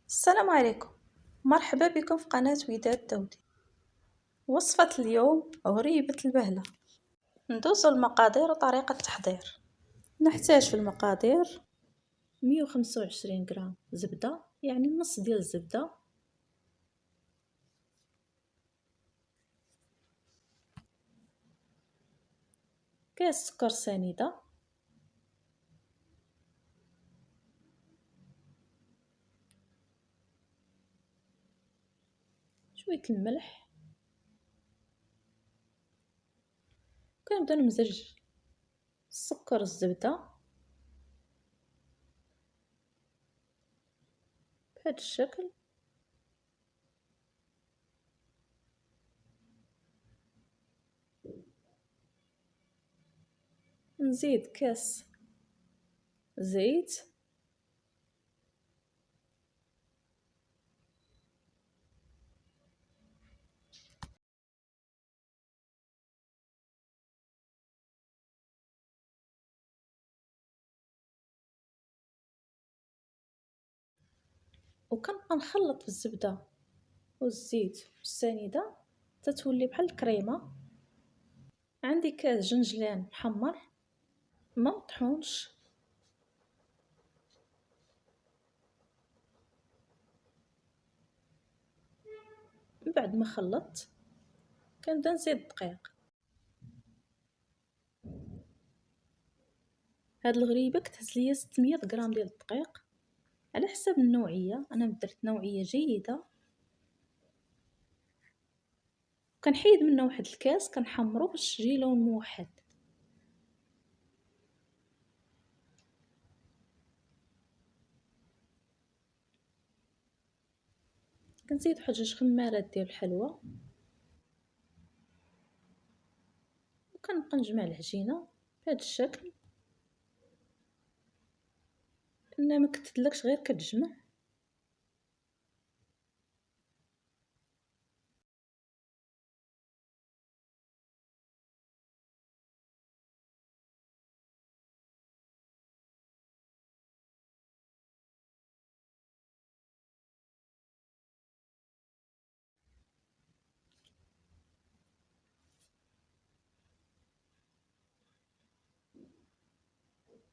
السلام عليكم. مرحبا بكم في قناة وداد دودي. وصفة اليوم غريبة البهلة. ندوز المقادير وطريقة التحضير. نحتاج في المقادير 125 غرام زبدة، يعني نص ديال الزبدة، كاس سكر سنيدة، شوية الملح. كنبدا نمزج السكر الزبدة بهذا الشكل. نزيد كاس زيت، وكنبقى نخلط في الزبدة والزيت والسنيدة تتولي بحال الكريمه. عندي كاس جنجلان محمر ما مطحونش، من بعد ما خلطت كنبدا نزيد الدقيق. هاد الغريبه كتهز ليا 600 غرام ديال الدقيق على حسب النوعيه. انا درت نوعيه جيده، كنحيد منه واحد الكاس كنحمرو باش يجي لون موحد. كنزيد واحد 2 خمارات ديال الحلوى، وكنبقى نجمع العجينه بهذا الشكل. انا ما كتدلكش غير كتجمع.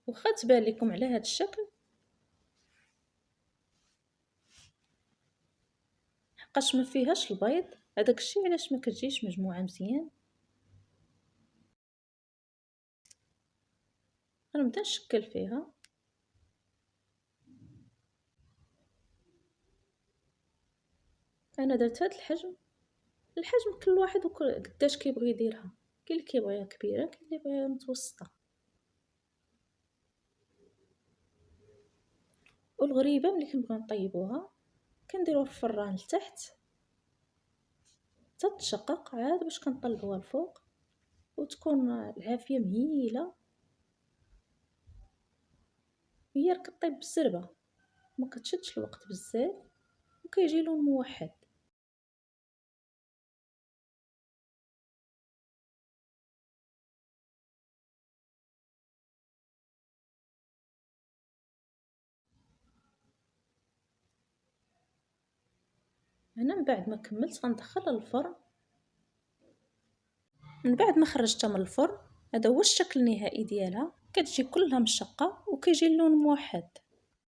واخا تبان لكم على هذا الشكل، حقاش ما فيهاش البيض، هذاك الشيء علاش ما كتجيش مجموعه مزيان. غنبدا نشكل فيها. انا درت هذا الحجم كل واحد قداش كيبغي يديرها. كاين اللي كيبغيها كبيره، كاين اللي بغيها متوسطه. والغريبه ملي كنبغيو نطيبوها كنديروها في الفران لتحت تتشقق عاد باش كنطلعوها الفوق، وتكون العافيه مهيله. هي كطيب بالزربه، ما كتشدش الوقت بزاف، وكيجي لون موحد. هنا من بعد ما كملت غندخلها للفرن. من بعد ما خرجتها من الفرن، هذا هو الشكل النهائي ديالها. كتجي كلها مشقه وكيجي اللون موحد.